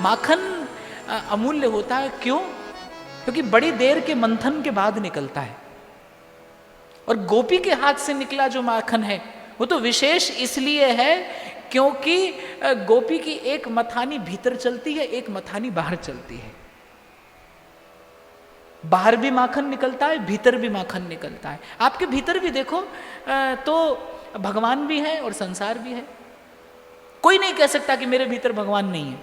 माखन अमूल्य होता है, क्यों? क्योंकि बड़ी देर के मंथन के बाद निकलता है। और गोपी के हाथ से निकला जो माखन है वो तो विशेष इसलिए है क्योंकि गोपी की एक मथानी भीतर चलती है, एक मथानी बाहर चलती है। बाहर भी माखन निकलता है, भीतर भी माखन निकलता है। आपके भीतर भी देखो तो भगवान भी है और संसार भी है। कोई नहीं कह सकता कि मेरे भीतर भगवान नहीं है,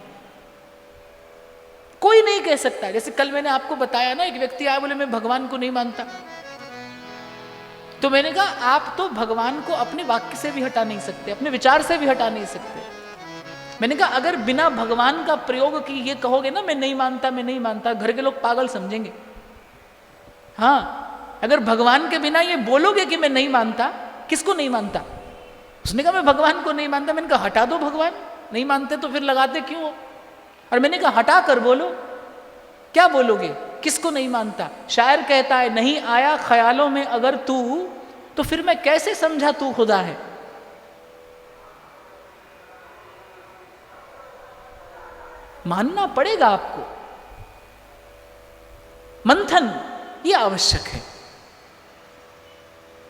कोई नहीं कह सकता। जैसे कल मैंने आपको बताया ना, एक व्यक्ति आया बोले मैं भगवान को नहीं मानता, तो मैंने कहा आप तो भगवान को अपने वाक्य से भी हटा नहीं सकते, अपने विचार से भी हटा नहीं सकते। मैंने कहा अगर बिना भगवान का प्रयोग की ये कहोगे ना मैं नहीं मानता, मैं नहीं मानता, घर के लोग पागल समझेंगे। हाँ, अगर भगवान के बिना ये बोलोगे कि मैं नहीं मानता, किसको नहीं मानता? उसने कहा मैं भगवान को नहीं मानता। मैंने कहा हटा दो भगवान, नहीं मानते तो फिर लगाते क्यों हो? और मैंने कहा हटा कर बोलो, क्या बोलोगे? किसको नहीं मानता? शायर कहता है नहीं आया ख्यालों में अगर तू, तो फिर मैं कैसे समझा तू खुदा है। मानना पड़ेगा आपको। मंथन ये आवश्यक है।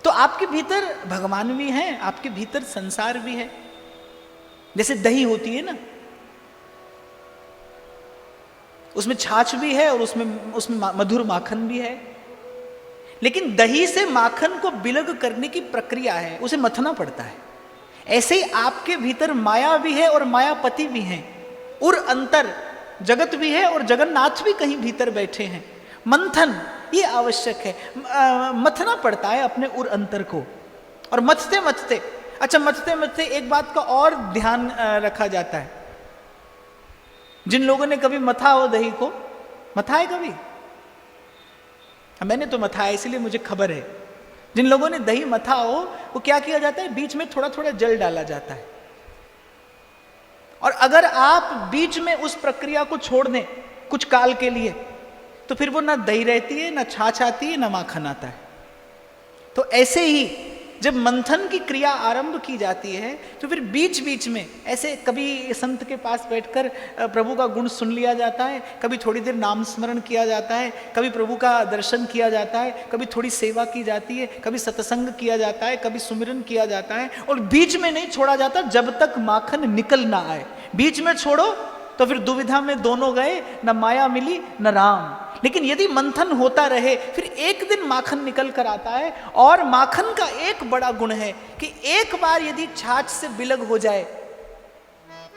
तो आपके भीतर भगवान भी है, आपके भीतर संसार भी है। जैसे दही होती है ना, उसमें छाछ भी है और उसमें मधुर माखन भी है। लेकिन दही से माखन को विलग करने की प्रक्रिया है, उसे मथना पड़ता है। ऐसे ही आपके भीतर माया भी है और मायापति भी हैं, उर अंतर जगत भी है और जगन्नाथ भी कहीं भीतर बैठे हैं। मंथन ये आवश्यक है, मथना पड़ता है अपने उर अंतर को। और मथते मथते, अच्छा मथते मथते एक बात का और ध्यान रखा जाता है। जिन लोगों ने कभी मथा हो दही को, मथा है कभी? मैंने तो मथा है इसलिए मुझे खबर है। जिन लोगों ने दही मथा हो, वो क्या किया जाता है, बीच में थोड़ा थोड़ा जल डाला जाता है। और अगर आप बीच में उस प्रक्रिया को छोड़ दें कुछ काल के लिए, तो फिर वो ना दही रहती है, ना छाछ आती है, ना माखन आता है। तो ऐसे ही जब मंथन की क्रिया आरंभ की जाती है तो फिर बीच बीच में ऐसे कभी संत के पास बैठकर प्रभु का गुण सुन लिया जाता है, कभी थोड़ी देर नाम स्मरण किया जाता है, कभी प्रभु का दर्शन किया जाता है, कभी थोड़ी सेवा की जाती है, कभी सत्संग किया जाता है, कभी सुमिरन किया जाता है। और बीच में नहीं छोड़ा जाता जब तक माखन निकल ना आए। बीच में छोड़ो तो फिर दुविधा में दोनों गए, न माया मिली न राम। लेकिन यदि मंथन होता रहे फिर एक दिन माखन निकल कर आता है। और माखन का एक बड़ा गुण है कि एक बार यदि छाछ से विलग हो जाए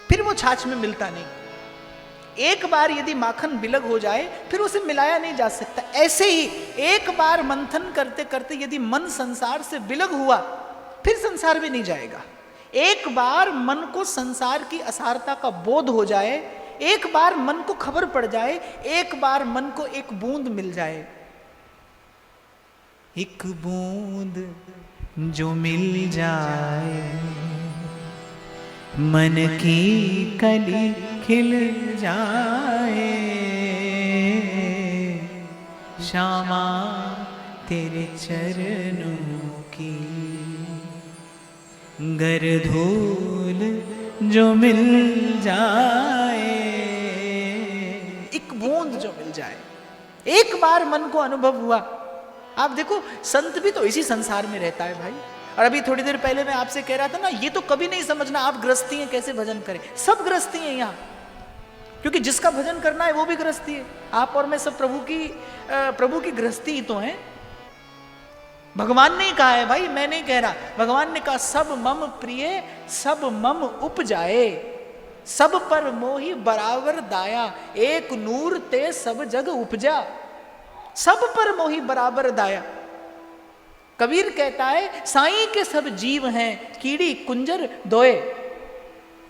फिर वो छाछ में मिलता नहीं। एक बार यदि माखन विलग हो जाए फिर उसे मिलाया नहीं जा सकता। ऐसे ही एक बार मंथन करते करते यदि मन संसार से विलग हुआ फिर संसार भी नहीं जाएगा। एक बार मन को संसार की असारता का बोध हो जाए, एक बार मन को खबर पड़ जाए, एक बार मन को एक बूंद मिल जाए, एक बूंद जो मिल जाए मन की कली खिल जाए, श्यामा तेरे चरणों की गर धूल जो मिल जाए, एक बूंद जो मिल जाए। एक बार मन को अनुभव हुआ। आप देखो संत भी तो इसी संसार में रहता है भाई। और अभी थोड़ी देर पहले मैं आपसे कह रहा था ना, ये तो कभी नहीं समझना आप गृहस्थी हैं कैसे भजन करें। सब गृहस्थी हैं यहाँ, क्योंकि जिसका भजन करना है वो भी गृहस्थी है। आप और मैं सब प्रभु की गृहस्थी ही तो हैं। भगवान ने कहा है भाई, मैं नहीं कह रहा, भगवान ने कहा सब मम प्रिय सब मम उपजाए, सब पर मोही बराबर दाया, एक नूर ते सब जग उपजा। सब पर मोही बराबर दाया। कबीर कहता है साईं के सब जीव हैं कीड़ी कुंजर दोए।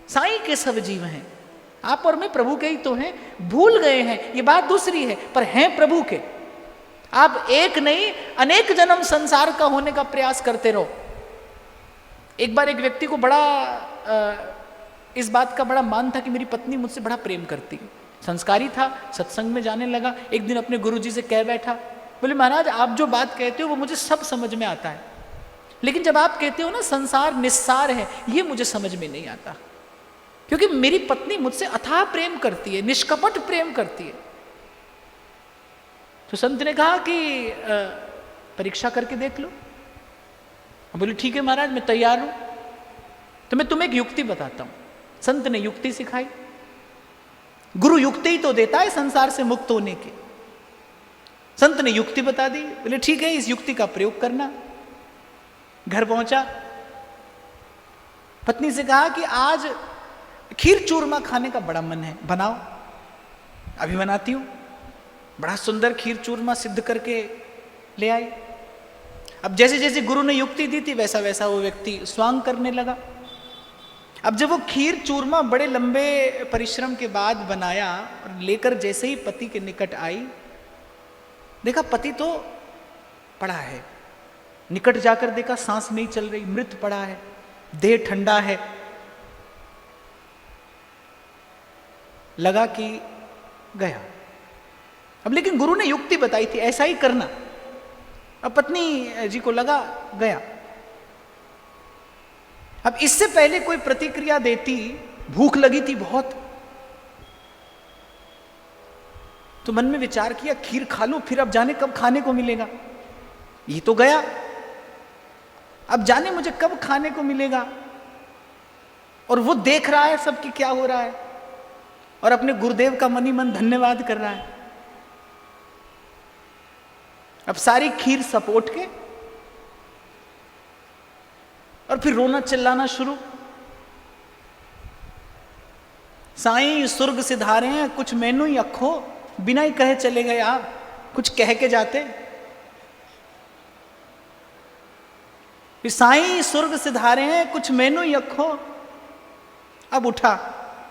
साईं के सब जीव हैं, आप और मैं प्रभु के ही तो हैं। भूल गए हैं ये बात दूसरी है, पर हैं प्रभु के। आप एक नहीं अनेक जन्म संसार का होने का प्रयास करते रहो। एक बार एक व्यक्ति को बड़ा इस बात का बड़ा मान था कि मेरी पत्नी मुझसे बड़ा प्रेम करती। संस्कारी था, सत्संग में जाने लगा। एक दिन अपने गुरुजी से कह बैठा, बोले महाराज आप जो बात कहते हो वो मुझे सब समझ में आता है, लेकिन जब आप कहते हो ना संसार निस्सार है, ये मुझे समझ में नहीं आता। क्योंकि मेरी पत्नी मुझसे अथाह प्रेम करती है, निष्कपट प्रेम करती है। तो संत ने कहा कि परीक्षा करके देख लो। बोली ठीक है महाराज, मैं तैयार हूं। तो मैं तुम्हें एक युक्ति बताता हूं। संत ने युक्ति सिखाई। गुरु युक्ति ही तो देता है संसार से मुक्त होने की। संत ने युक्ति बता दी। बोले ठीक है, इस युक्ति का प्रयोग करना। घर पहुंचा, पत्नी से कहा कि आज खीर चूरमा खाने का बड़ा मन है, बनाओ। अभी बनाती हूं। बड़ा सुंदर खीर चूरमा सिद्ध करके ले आई। अब जैसे जैसे गुरु ने युक्ति दी थी वैसा वैसा वो व्यक्ति स्वांग करने लगा। अब जब वो खीर चूरमा बड़े लंबे परिश्रम के बाद बनाया और लेकर जैसे ही पति के निकट आई, देखा पति तो पड़ा है। निकट जाकर देखा सांस नहीं चल रही, मृत पड़ा है, देह ठंडा है। लगा कि गया। अब लेकिन गुरु ने युक्ति बताई थी ऐसा ही करना। अब पत्नी जी को लगा गया। अब इससे पहले कोई प्रतिक्रिया देती, भूख लगी थी बहुत, तो मन में विचार किया खीर खा लूं, फिर अब जाने कब खाने को मिलेगा। ये तो गया, अब जाने मुझे कब खाने को मिलेगा। और वो देख रहा है सब कि क्या हो रहा है, और अपने गुरुदेव का मन ही मन धन्यवाद कर रहा है। अब सारी खीर सपोट के और फिर रोना चिल्लाना शुरू। साईं सुर्ग सिधारे हैं, कुछ मैनू ही अखो, बिना ही कहे चले गए आप, कुछ कह के जाते। फिर साईं सुर्ग सिधारे हैं, कुछ मैनू ही अखो। अब उठा,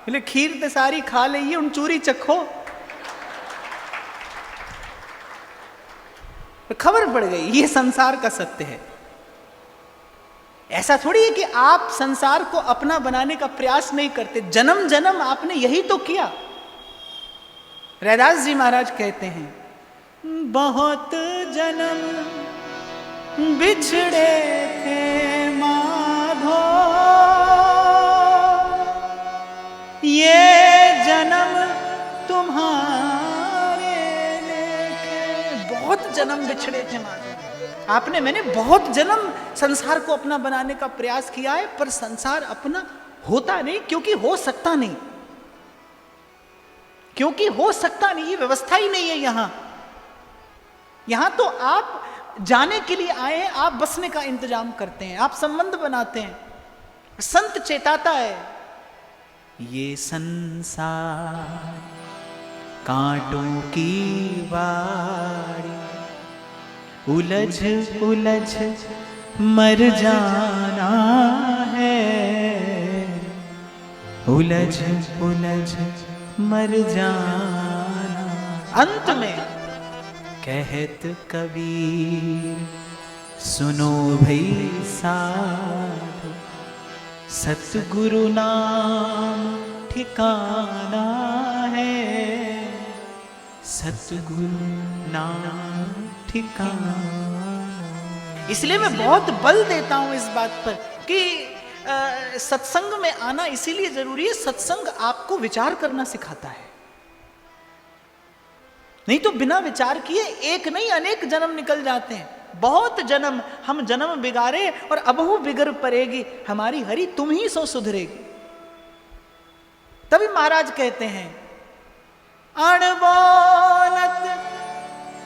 बोले खीर ते सारी खा ली, उन चूरी चखो। खबर पड़ गई ये संसार का सत्य है। ऐसा थोड़ी है कि आप संसार को अपना बनाने का प्रयास नहीं करते, जन्म जन्म आपने यही तो किया। रैदास जी महाराज कहते हैं, बहुत जन्म बिछड़े थे माधो, ये जन्म तुम्हारे लेके। बहुत जन्म बिछड़े थे माधो। आपने, मैंने बहुत जन्म संसार को अपना बनाने का प्रयास किया है, पर संसार अपना होता नहीं, क्योंकि हो सकता नहीं, क्योंकि हो सकता नहीं, ये व्यवस्था ही नहीं है यहां। यहां तो आप जाने के लिए आए हैं, आप बसने का इंतजाम करते हैं, आप संबंध बनाते हैं। संत चेताता है, ये संसार कांटों की वाड़ी, उलझ उलझ मर जाना है, उलझ उलझ मर जाना। अंत में कहत कबीर, सुनो भई साधु, सतगुरु नाम ठिकाना है, सतगुरु नाम ठिकाना। इसलिए मैं बहुत बल देता हूं इस बात पर कि सत्संग में आना इसीलिए जरूरी है, सत्संग आपको विचार करना सिखाता है। नहीं तो बिना विचार किए एक नहीं अनेक जन्म निकल जाते हैं। बहुत जन्म हम जन्म बिगाड़े और अबहु बिगड़ पड़ेगी हमारी हरि, तुम ही सो सुधरेगी। तभी महाराज कहते हैं, अणबोलत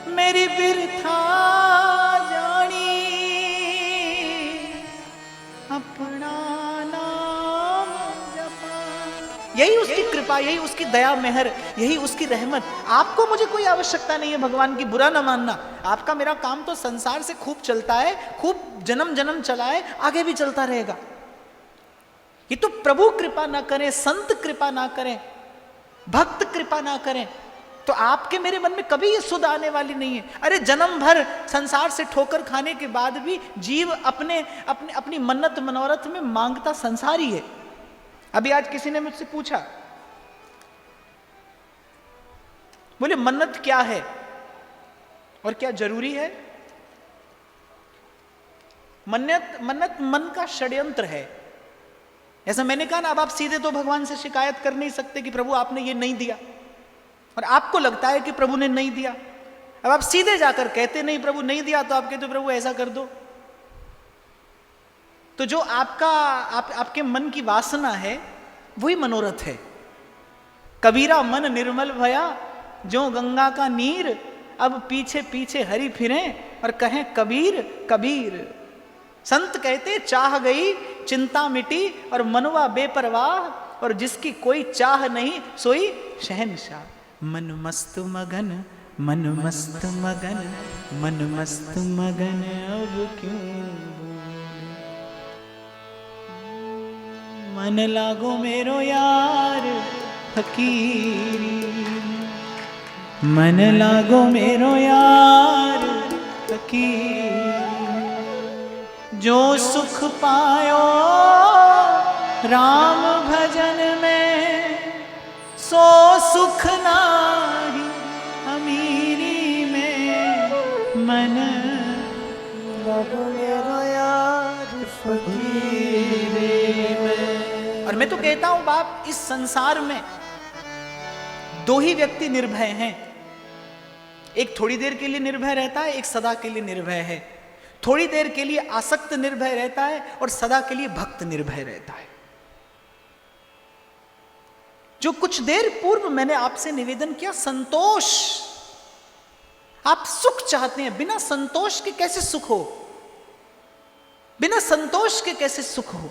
मेरी बिरथा जानी, अपना नाम जपा। यही उसकी कृपा, यही उसकी दया मेहर, यही उसकी रहमत। आपको मुझे कोई आवश्यकता नहीं है भगवान की, बुरा ना मानना। आपका मेरा काम तो संसार से खूब चलता है, खूब जन्म जन्म चला है, आगे भी चलता रहेगा। ये तो प्रभु कृपा ना करें, संत कृपा ना करें, भक्त कृपा ना करें, तो आपके मेरे मन में कभी ये सुध आने वाली नहीं है। अरे जन्म भर संसार से ठोकर खाने के बाद भी जीव अपने अपने अपनी मन्नत मनोरथ में मांगता संसार ही है। अभी आज किसी ने मुझसे पूछा, बोले मन्नत क्या है और क्या जरूरी है? मन्नत मन का षड्यंत्र है। ऐसा मैंने कहा ना, अब आप सीधे तो भगवान से शिकायत कर नहीं सकते कि प्रभु आपने ये नहीं दिया, और आपको लगता है कि प्रभु ने नहीं दिया। अब आप सीधे जाकर कहते नहीं प्रभु नहीं दिया, तो आप कहते प्रभु ऐसा कर दो। तो जो आपके मन की वासना है वही मनोरथ है। कबीरा मन निर्मल भया जो गंगा का नीर, अब पीछे पीछे हरि फिरें और कहें कबीर कबीर। संत कहते चाह गई चिंता मिटी और मनवा बेपरवाह, और जिसकी कोई चाह नहीं सोई शहंशाह। मन मस्त मगन मन मस्त मगन मन मस्त मगन अब क्यों मन लागो मेरो यार फकीरी, मन लागो मेरो यार फकीरी। जो सुख पायो राम भजन में सो सुख नाही अमीरी में, मन लागो मेरो यार फकीरी में। और मैं तो कहता हूं बाप, इस संसार में दो ही व्यक्ति निर्भय हैं। एक थोड़ी देर के लिए निर्भय रहता है, एक सदा के लिए निर्भय है। थोड़ी देर के लिए आसक्त निर्भय रहता है और सदा के लिए भक्त निर्भय रहता है। जो कुछ देर पूर्व मैंने आपसे निवेदन किया, संतोष। आप सुख चाहते हैं, बिना संतोष के कैसे सुख हो? बिना संतोष के कैसे सुख हो?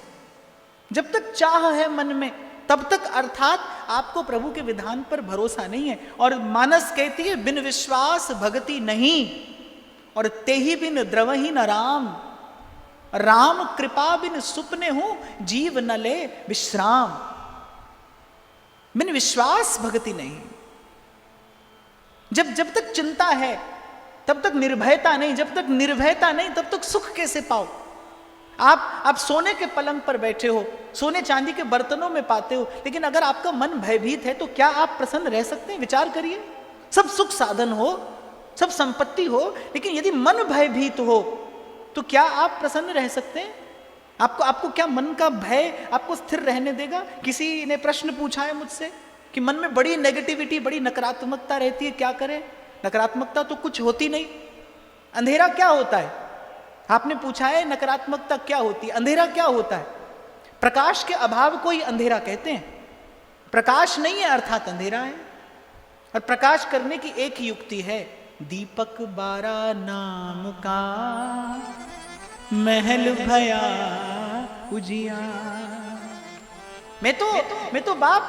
जब तक चाह है मन में तब तक, अर्थात आपको प्रभु के विधान पर भरोसा नहीं है। और मानस कहती है बिन विश्वास भगति नहीं, और ते ही बिन द्रवही न राम। राम कृपा बिन सुपने हूं जीव न ले विश्राम। बिन विश्वास भगति नहीं। जब तक चिंता है तब तक निर्भयता नहीं, जब तक निर्भयता नहीं तब तक सुख कैसे पाओ? आप सोने के पलंग पर बैठे हो, सोने चांदी के बर्तनों में पाते हो, लेकिन अगर आपका मन भयभीत है तो क्या आप प्रसन्न रह सकते हैं? विचार करिए। सब सुख साधन हो, सब संपत्ति हो, लेकिन यदि मन भयभीत हो तो क्या आप प्रसन्न रह सकते हैं? आपको क्या मन का भय आपको स्थिर रहने देगा? किसी ने प्रश्न पूछा है मुझसे कि मन में बड़ी नेगेटिविटी, बड़ी नकारात्मकता रहती है, क्या करें? नकारात्मकता तो कुछ होती नहीं। अंधेरा क्या होता है? आपने पूछा है नकारात्मकता क्या होती है, अंधेरा क्या होता है? प्रकाश के अभाव को ही अंधेरा कहते हैं। प्रकाश नहीं है अर्थात अंधेरा है। और प्रकाश करने की एक ही युक्ति है, दीपक बारा नाम का महल भया उजिया। मैं तो बाप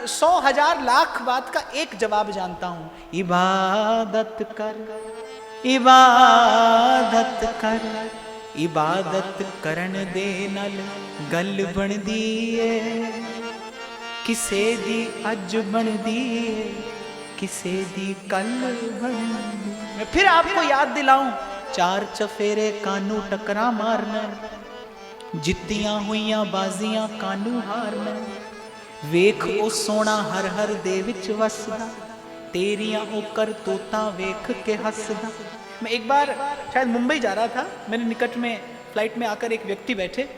100,000 लाख बात का एक जवाब जानता हूं, इबादत कर, इबादत कर, इबादत करन दे नल गल बन दिए, किसे दी अज बन दिए, किसे दी कल बन दी। मैं फिर आपको याद दिलाऊं, चार चफेरे कानू टकरा मारना, जित्तियां हुईयां बाजियां कानू हारना। वेख ओ सोना हर हर दे विच वसदा, तेरियां ओ करतूतां वेख के हसदा। मैं एक बार शायद मुंबई जा रहा था, मेरे निकट में फ्लाइट में आकर एक व्यक्ति बैठे।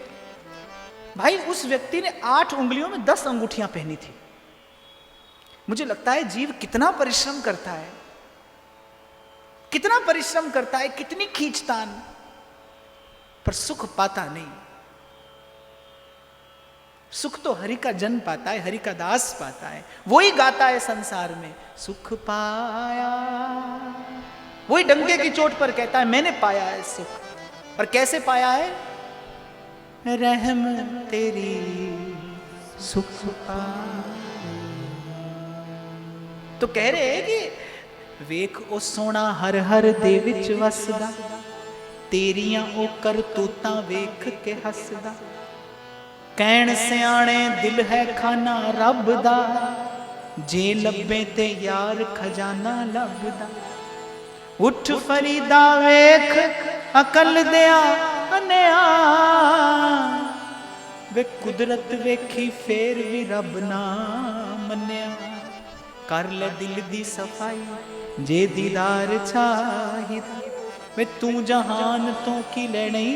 भाई उस व्यक्ति ने 8 उंगलियों में 10 अंगूठियां पहनी थी। मुझे लगता है जीव कितना परिश्रम करता है, कितना परिश्रम करता है, कितनी खींचतान, पर सुख पाता नहीं। सुख तो हरि का जन पाता है, हरि का दास पाता है। वही गाता है संसार में सुख पाया, वही डंके की चोट पर कहता है मैंने पाया है सुख। और कैसे पाया है? रहम तेरी सुख पाया। तो कह रहे हैं कि वेख ओ सोना हर हर दे विच वसदा, तेरियां ओ करतूतां वेख के हसदा। कहण सियाणे दिल है खाना रब दा, जे लब्बे ते यार खजाना लभदा। उठ फरीदा वेख अकल दिया अनिया, वे कुदरत वेखी फेर भी रब ना मन्या। कर ले दिल दी सफाई जे दीदार चाहिदा, वे तू जहान तो की लेनी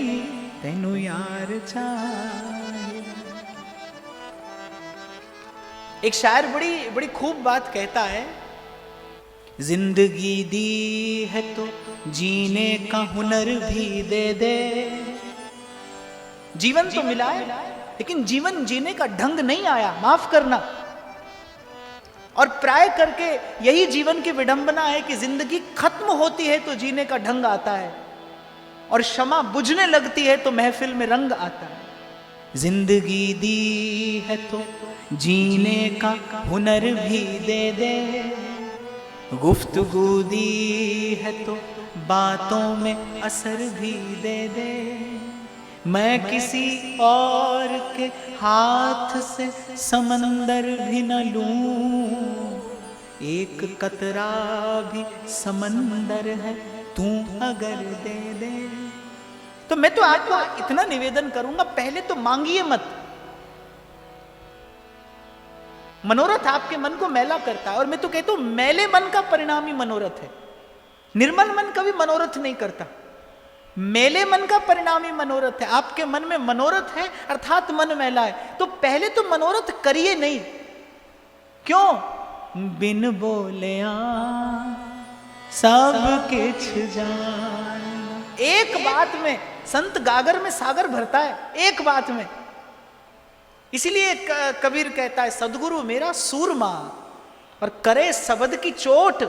तैनू यार चाहिदा। एक शायर बड़ी बड़ी खूब बात कहता है, जिंदगी दी है तो जीने का हुनर भी दे दे। जीवन तो मिला है लेकिन जीवन जीने का ढंग नहीं आया, माफ करना। और प्राय करके यही जीवन की विडंबना है कि जिंदगी खत्म होती है तो जीने का ढंग आता है, और क्षमा बुझने लगती है तो महफिल में रंग आता है। जिंदगी दी है तो जीने का हुनर भी दे दे, गुफ्तगू दी है तो बातों में असर भी दे दे। मैं किसी और के हाथ से समंदर भी न लूं, एक कतरा भी समंदर है तू अगर दे दे। तो मैं तो आपको इतना निवेदन करूंगा, पहले तो मांगिए मत। मनोरथ आपके मन को मैला करता है, और मैं तो कहता हूं मैले मन का परिणाम ही मनोरथ है। निर्मल मन कभी मनोरथ नहीं करता, मेले मन का परिणाम ही मनोरथ है। आपके मन में मनोरथ है अर्थात मन मैला है, तो पहले तो मनोरथ करिए नहीं। क्यों? बिन बोले सब किछ जान। एक बात में संत गागर में सागर भरता है, एक बात में। इसीलिए कबीर कहता है, सदगुरु मेरा सूरमा और करे शब्द की चोट,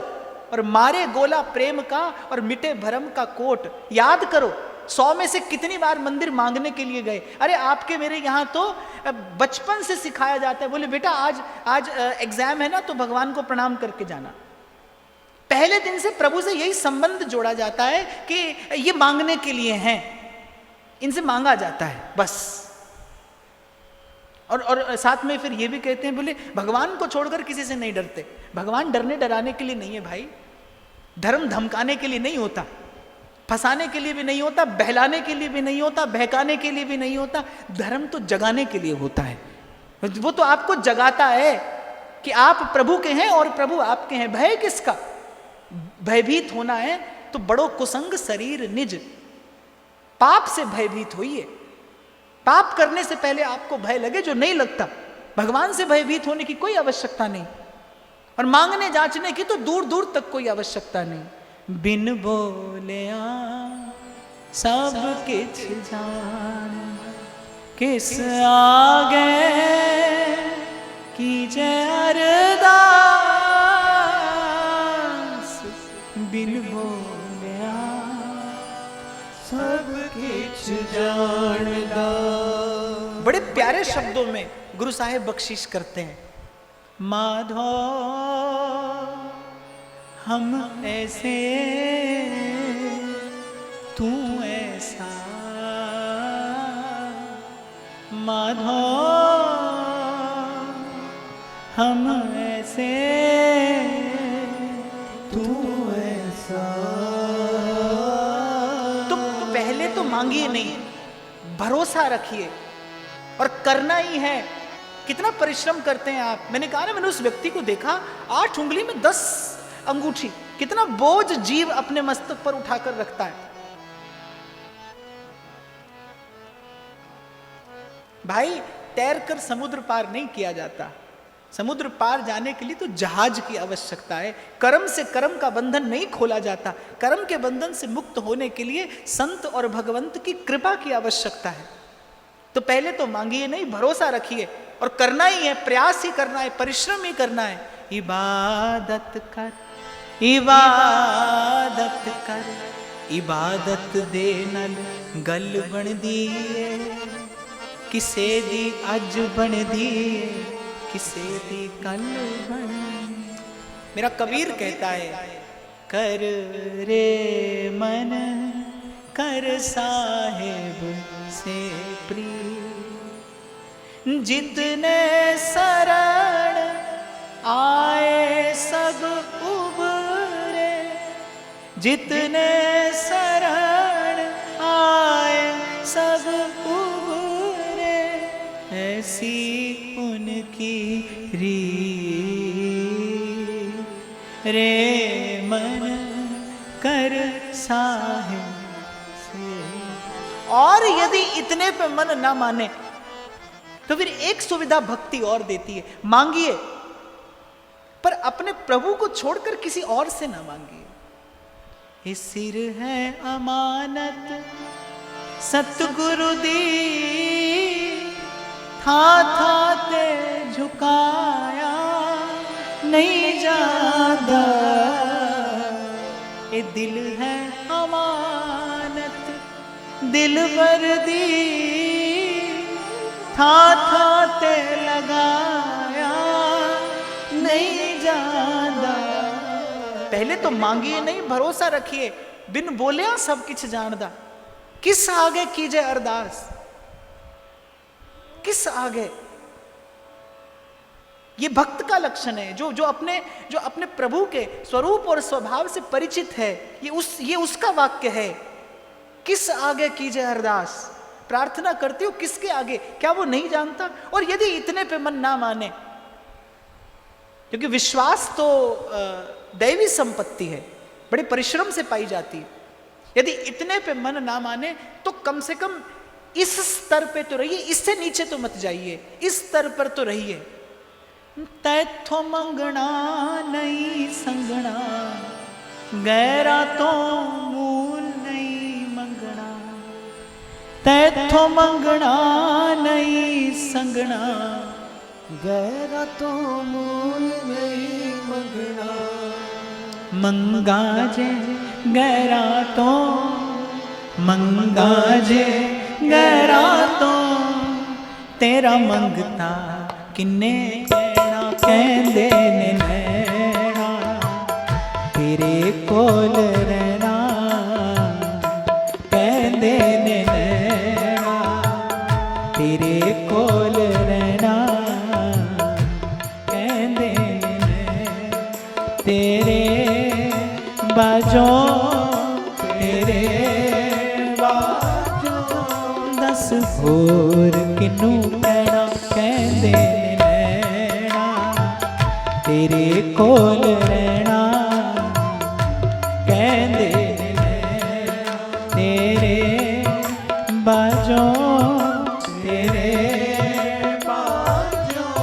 और मारे गोला प्रेम का और मिटे भरम का कोट। याद करो 100 में से कितनी बार मंदिर मांगने के लिए गए। अरे आपके मेरे यहाँ तो बचपन से सिखाया जाता है, बोले बेटा आज एग्जाम है ना तो भगवान को प्रणाम करके जाना। पहले दिन से प्रभु से यही संबंध जोड़ा जाता है कि ये मांगने के लिए हैं, इनसे मांगा जाता है बस। और साथ में फिर ये भी कहते हैं, बोले भगवान को छोड़कर किसी से नहीं डरते। भगवान डरने डराने के लिए नहीं है भाई, धर्म धमकाने के लिए नहीं होता, फंसाने के लिए भी नहीं होता, बहलाने के लिए भी नहीं होता, बहकाने के लिए भी नहीं होता। धर्म तो जगाने के लिए होता है। वो तो आपको जगाता है कि आप प्रभु के हैं और प्रभु आपके हैं। भय किसका? भयभीत होना है तो बड़ो कुसंग शरीर निज, पाप से भयभीत होइए। पाप करने से पहले आपको भय लगे जो नहीं लगता। भगवान से भयभीत होने की कोई आवश्यकता नहीं, और मांगने जांचने की तो दूर दूर तक कोई आवश्यकता नहीं। बिन बोले सब किछ जान, किस आगे कीजे अरदास। बिन बोले सब किछ जानदा। बड़े प्यारे शब्दों में गुरु साहेब बख्शिश करते हैं, माधो हम ऐसे तू ऐसा, माधो हम ऐसे तू ऐसा। तो पहले तो मांगिए नहीं, भरोसा रखिए और करना ही है। कितना परिश्रम करते हैं आप। मैंने कहा ना, मैंने उस व्यक्ति को देखा 8 उंगली में 10 अंगूठी, कितना बोझ जीव अपने मस्तक पर उठाकर रखता है। भाई तैरकर समुद्र पार नहीं किया जाता, समुद्र पार जाने के लिए तो जहाज की आवश्यकता है। कर्म से कर्म का बंधन नहीं खोला जाता, कर्म के बंधन से मुक्त होने के लिए संत और भगवंत की कृपा की आवश्यकता है। तो पहले तो मांगिए नहीं, भरोसा रखिए और करना ही है, प्रयास ही करना है, परिश्रम ही करना है। इबादत कर, इबादत कर, इबादत दे नल गल बन दिए, किसे दी अज बन दिए, किसे दी कल बन। मेरा कबीर कहता है, कर रे मन कर साहेब से प्रिय, जितने शरण आए सब उबरे, जितने शरण आए सब उबरे, ऐसी उनकी रीत रे मन कर साहिब से। और यदि इतने पे मन ना माने तो फिर एक सुविधा भक्ति और देती है, मांगिए पर अपने प्रभु को छोड़कर किसी और से ना मांगिए। ये सिर है अमानत सतगुरु दी, था ते झुकाया नहीं जादा। ये दिल है अमानत दिल भर दी, था ते लगाया नहीं जादा। पहले तो मांगिए नहीं, भरोसा रखिए, बिन बोलिया सब किछ जानदा। किस आगे कीजे अरदास, किस आगे? ये भक्त का लक्षण है, जो अपने प्रभु के स्वरूप और स्वभाव से परिचित है। ये उसका वाक्य है, किस आगे कीजे अरदास। प्रार्थना करते हो किसके आगे? क्या वो नहीं जानता? और यदि इतने पे मन ना माने, क्योंकि विश्वास तो दैवी संपत्ति है, बड़े परिश्रम से पाई जाती है। यदि इतने पे मन ना माने तो कम से कम इस स्तर पे तो रहिए, इससे नीचे तो मत जाइए, इस स्तर पर तो रहिए। तैथो मंगना नहीं संगना, गैरा तो मूल नहीं मंगना। तैथो मंगना नहीं संगना, गैरा तो मूल नहीं मंगना। मंगा जे गैरा तो, मंगा जे गैरा तो, तेरा मंगता किन्ने कहना। कहंदे ने नैना तेरे कोल रहना, कहंदे ने नैना तेरे कोल रहना। कहंदे ने तेरे बाजों, तेरे बाजों दस होर किनू कहना। कहंदे ने नैना तेरे कोल रहना, कहंदे ने नैना तेरे बाजों, तेरे बाजों।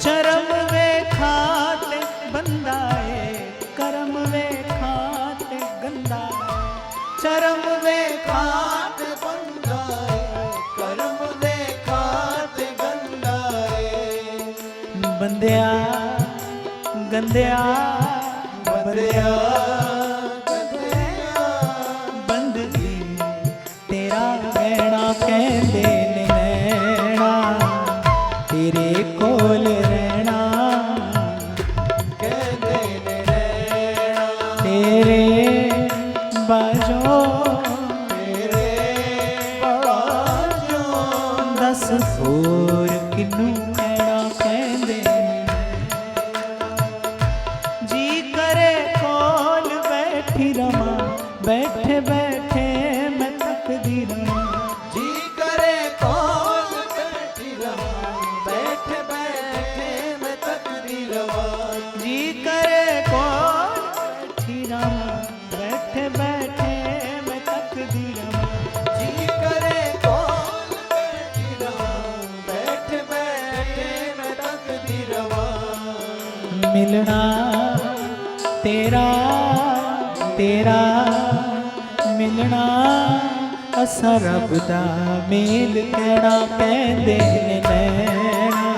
चरम वे खाते बंदाए, करम वे खाते गंदाए। चरम वे खाते बंदाए, करम वे खाते गंदाए। बंदिया गंदिया, बंदिया बंदगी तेरा रहना। कहंदे ने नैना तेरे कोल रहना, कहंदे ने नैना तेरे बाजों, तेरे बाजों। दस होर किनू कहना। कहंदे जी करे कोल बैठी रमा, बैठे बैठे मैं तकदी रमा। जी करे कौन बैठी रहा, बैठे बैठे मैं तकदी रवा। जी करे कोल बैठी रमा, बैठे बैठे मैं तकदी रमा। जी करे कौन बैठी रहा, बैठे बैठे मैं तकदी रवा। मिलना तेरा तेरा मिलना, असा रब दा मेल कहना। कहंदे ने नैना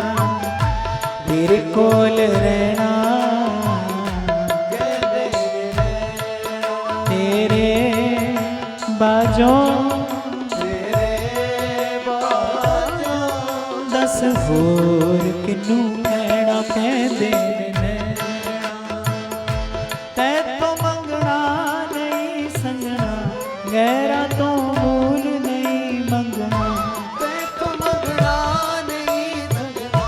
तेरे कोल रहना, कहंदे ने नैना तेरे बाजों, तेरे बाजों। दस होर किनू कहना। कहंदे ने नैना तैथों मंगना नहीं संगना, गैरा तो मूल नहीं मंगना। तैथों मंगना नहीं मंगना,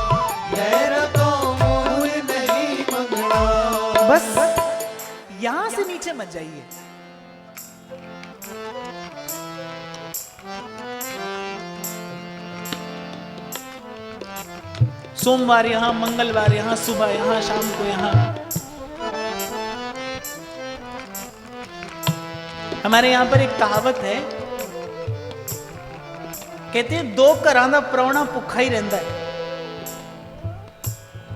गैरा तो मूल नहीं मंगना। बस यहां से नीचे मत जाइए। सोमवार यहां, मंगलवार यहां, सुबह यहां, शाम को यहां। हमारे यहां पर एक कहावत है, कहते हैं दो घरां दा प्राहुणा भुखा ही रहता है,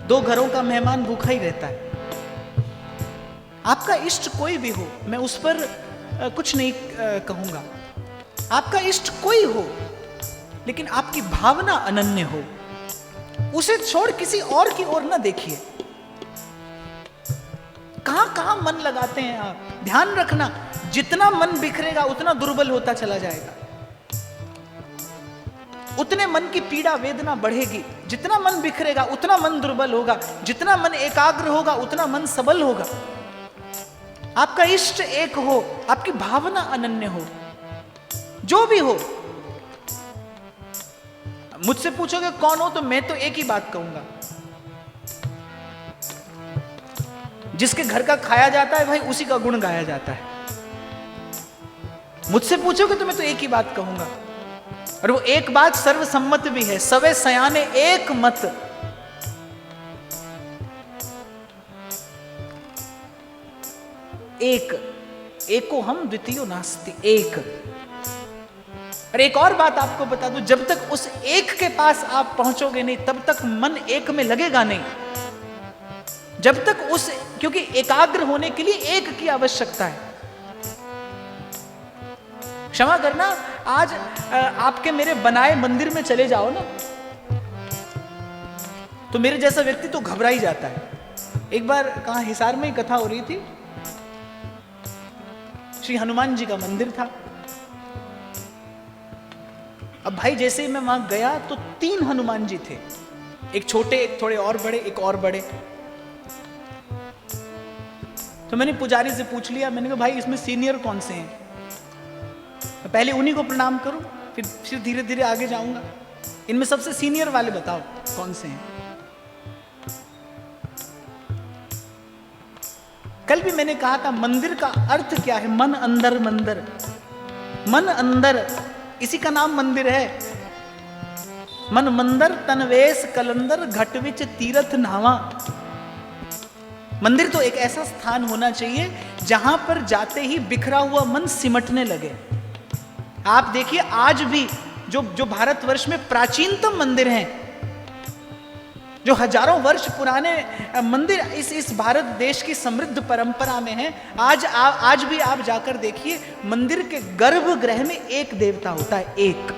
दो घरों का मेहमान भूखा ही रहता है। आपका इष्ट कोई भी हो, मैं उस पर कुछ नहीं कहूंगा, आपका इष्ट कोई हो लेकिन आपकी भावना अनन्य हो, उसे छोड़ किसी और की ओर ना देखिए। कहां कहां मन लगाते हैं आप, ध्यान रखना, जितना मन बिखरेगा उतना दुर्बल होता चला जाएगा, उतने मन की पीड़ा वेदना बढ़ेगी। जितना मन बिखरेगा उतना मन दुर्बल होगा, जितना मन एकाग्र होगा उतना मन सबल होगा। आपका इष्ट एक हो, आपकी भावना अनन्य हो, जो भी हो। मुझसे पूछोगे कौन हो, तो मैं तो एक ही बात कहूंगा, जिसके घर का खाया जाता है भाई उसी का गुण गाया जाता है। मुझसे पूछोगे तो मैं तो एक ही बात कहूंगा, और वो एक बात सर्वसम्मत भी है, सवे सयाने एक मत। एक, एको हम द्वितीयो नास्ति, एक। और एक और बात आपको बता दूं, जब तक उस एक के पास आप पहुंचोगे नहीं तब तक मन एक में लगेगा नहीं। जब तक उस, क्योंकि एकाग्र होने के लिए एक की आवश्यकता है। क्षमा करना, आज आपके मेरे बनाए मंदिर में चले जाओ ना, तो मेरे जैसा व्यक्ति तो घबरा ही जाता है। एक बार कहां हिसार में ही कथा हो रही थी, श्री हनुमान जी का मंदिर था। अब भाई जैसे ही मैं वहां गया तो 3 हनुमान जी थे, एक छोटे, एक थोड़े और बड़े, एक और बड़े। तो मैंने पुजारी से पूछ लिया, मैंने कहा भाई इसमें सीनियर कौन से हैं, पहले उन्हीं को प्रणाम करूं, फिर धीरे धीरे आगे जाऊंगा। इनमें सबसे सीनियर वाले बताओ कौन से हैं। कल भी मैंने कहा था मंदिर का अर्थ क्या है, मन अंदर मंदिर, मन अंदर, इसी का नाम मंदिर है। मन मंदिर तनवेश कलंदर घट विच तीरथ नावा। मंदिर तो एक ऐसा स्थान होना चाहिए जहां पर जाते ही बिखरा हुआ मन सिमटने लगे। आप देखिए आज भी जो भारतवर्ष में प्राचीनतम मंदिर हैं, जो हजारों वर्ष पुराने मंदिर इस भारत देश की समृद्ध परंपरा में हैं, आज भी आप जाकर देखिए, मंदिर के गर्भगृह में एक देवता होता है, एक।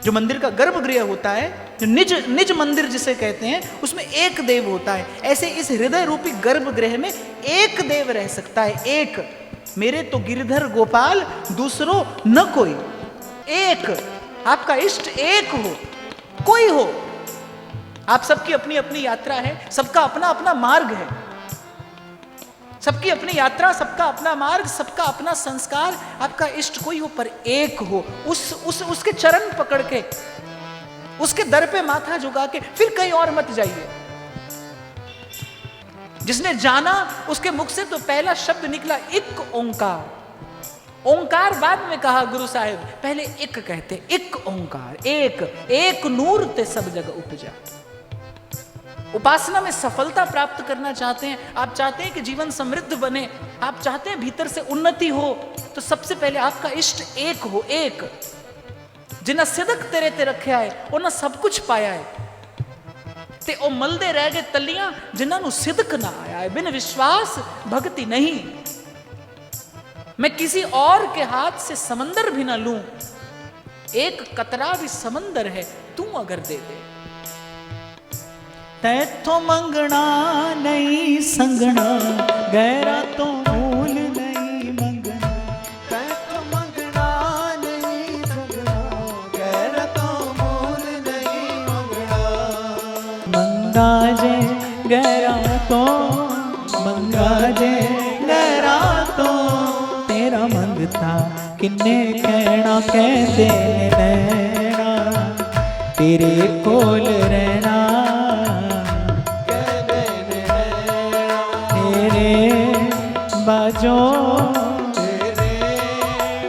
जो मंदिर का गर्भगृह होता है, जो निज मंदिर जिसे कहते हैं, उसमें एक देव होता है। ऐसे इस हृदय रूपी गर्भगृह में एक देव रह सकता है, एक। मेरे तो गिरधर गोपाल दूसरो न कोई, एक। आपका इष्ट एक हो, कोई हो। आप सबकी अपनी अपनी यात्रा है, सबका अपना अपना मार्ग है, सबकी अपनी यात्रा, सबका अपना मार्ग, सबका अपना संस्कार। आपका इष्ट कोई हो पर एक हो, उसके चरण पकड़ के, उसके दर पे माथा झुका के, फिर कहीं और मत जाइए। जिसने जाना उसके मुख से तो पहला शब्द निकला इक ओंकार। ओंकार बाद में कहा गुरु साहिब, पहले इक कहते, इक ओंकार, एक नूर ते सब जगह उपजा। उपासना में सफलता प्राप्त करना चाहते हैं, आप चाहते हैं कि जीवन समृद्ध बने, आप चाहते हैं भीतर से उन्नति हो, तो सबसे पहले आपका इष्ट एक हो, एक। जिन्हें सिदक तेरे ते रखा है उन्हें सब कुछ पाया है, ते ओ मलदे रह गए तलियां जिन्होंने सिदक ना आया है। बिन विश्वास भक्ति नहीं। मैं किसी और के हाथ से समंदर भी ना लूं, एक कतरा भी समंदर है, तू अगर दे दे। तैथों मंगना नहीं संगना, गहरा तो मूल नहीं मंगना। तैथों मंगना नहीं संगना, गहरा तो मूल नहीं मंगना। मंगा जे गहरा तो, मंगा जे गहरा तो, तेरा मंगता किन्ने कहना, कहते नैना तेरे कोल रहना, बाजो तेरे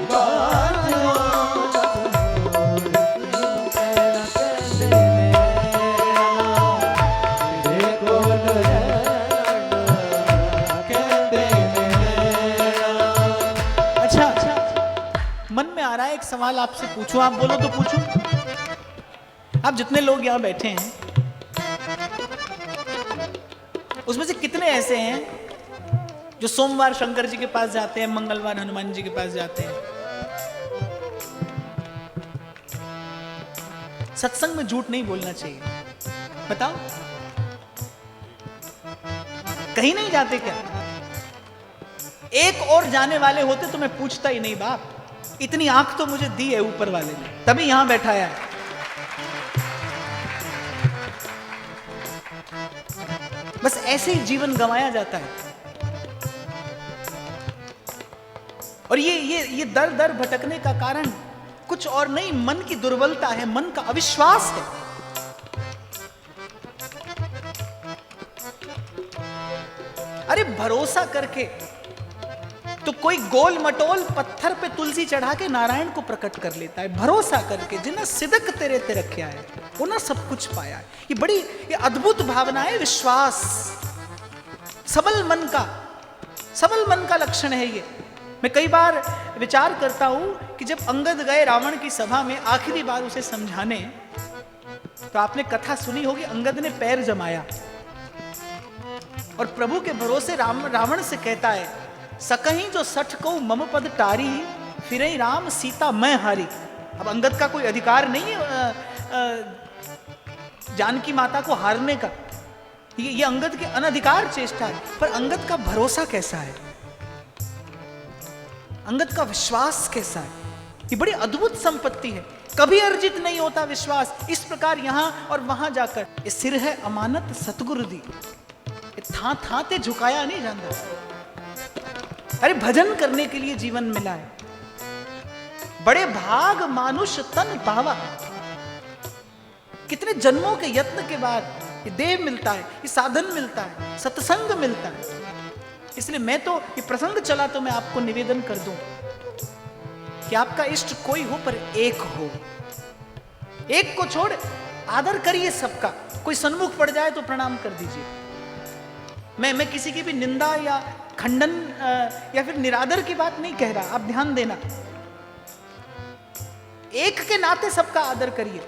बाजो, तेरे कोल रहना, कहते नैना। अच्छा सवाल आपसे पूछूं, आप बोलो तो पूछूं। आप जितने लोग यहां बैठे हैं उसमें से कितने ऐसे हैं जो सोमवार शंकर जी के पास जाते हैं, मंगलवार हनुमान जी के पास जाते हैं? सत्संग में झूठ नहीं बोलना चाहिए, बताओ। कहीं नहीं जाते क्या? एक और जाने वाले होते तो मैं पूछता ही नहीं बाप। इतनी आंख तो मुझे दी है ऊपर वाले ने, तभी यहां बैठाया है। बस ऐसे ही जीवन गंवाया जाता है। और ये दर दर भटकने का कारण कुछ और नहीं, मन की दुर्बलता है, मन का अविश्वास है। अरे भरोसा करके तो कोई गोल मटोल पत्थर पे तुलसी चढ़ा के नारायण को प्रकट कर लेता है। भरोसा करके जिन्हें सिदक तेरे ते रखा है उन्हें सब कुछ पाया है। ये अद्भुत भावना है, विश्वास। सबल मन का लक्षण है ये। मैं कई बार विचार करता हूं कि जब अंगद गए रावण की सभा में आखिरी बार उसे समझाने, तो आपने कथा सुनी होगी, अंगद ने पैर जमाया और प्रभु के भरोसे रावण से कहता है, सकहीं जो सठ को मम पद टारी, फिरई राम सीता मैं हारी। अब अंगद का कोई अधिकार नहीं है जानकी माता को हारने का, ये अंगद के अनधिकार चेष्टा है। पर अंगद का भरोसा कैसा है, अंगद का विश्वास कैसा है? ये बड़ी अद्भुत संपत्ति है, कभी अर्जित नहीं होता विश्वास। इस प्रकार यहां और वहां जाकर ये सिर है अमानत सतगुरु दी, था ते झुकाया नहीं जाता। अरे भजन करने के लिए जीवन मिला है, बड़े भाग मानुष तन पावा। कितने जन्मों के यत्न के बाद ये देह मिलता है, ये साधन मिलता है, सत्संग मिलता है। इसलिए मैं तो ये प्रसंग चला तो मैं आपको निवेदन कर दूं कि आपका इष्ट कोई हो पर एक हो। एक को छोड़ आदर करिए सबका। कोई सन्मुख पड़ जाए तो प्रणाम कर दीजिए। मैं किसी की भी निंदा या खंडन या फिर निरादर की बात नहीं कह रहा, आप ध्यान देना। एक के नाते सबका आदर करिए,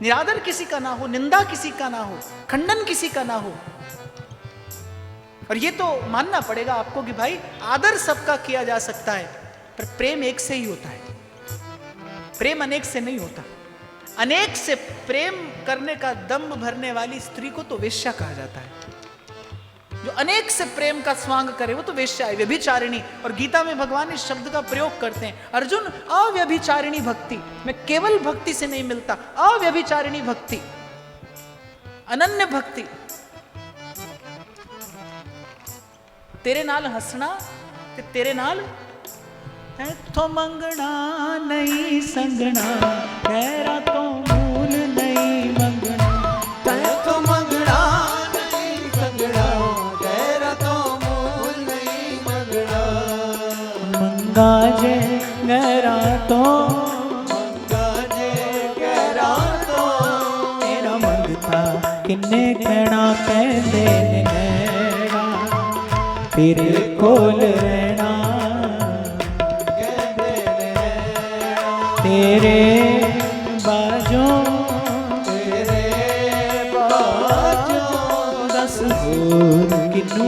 निरादर किसी का ना हो, निंदा किसी का ना हो, खंडन किसी का ना हो। और ये तो मानना पड़ेगा आपको कि भाई आदर सबका किया जा सकता है, पर प्रेम एक से ही होता है, प्रेम अनेक से नहीं होता। अनेक से प्रेम करने का दंभ भरने वाली स्त्री को तो वेश्या कहा जाता है। जो अनेक से प्रेम का स्वांग करे वो तो वेश्या है, व्यभिचारिणी। और गीता में भगवान इस शब्द का प्रयोग करते हैं, अर्जुन अव्यभिचारिणी भक्ति। मैं केवल भक्ति से नहीं मिलता, अव्यभिचारिणी भक्ति, अनन्य भक्ति। तेरे नाल हंसना ते तेरे नाल तो मंगना नहीं संगना, तेरा तो मूल नहीं मंगना। तो मंगना नहीं संगना, तेरा तो मूल नहीं मंगना। मंगा जे गहरा तो, मंगा जे गहरा तो, तेरा मंगता किन्ने कहना कहते नैना, तेरे कोल रहना कहते रहना। तेरे बाजों, तेरे बाजों दस होर किन्नू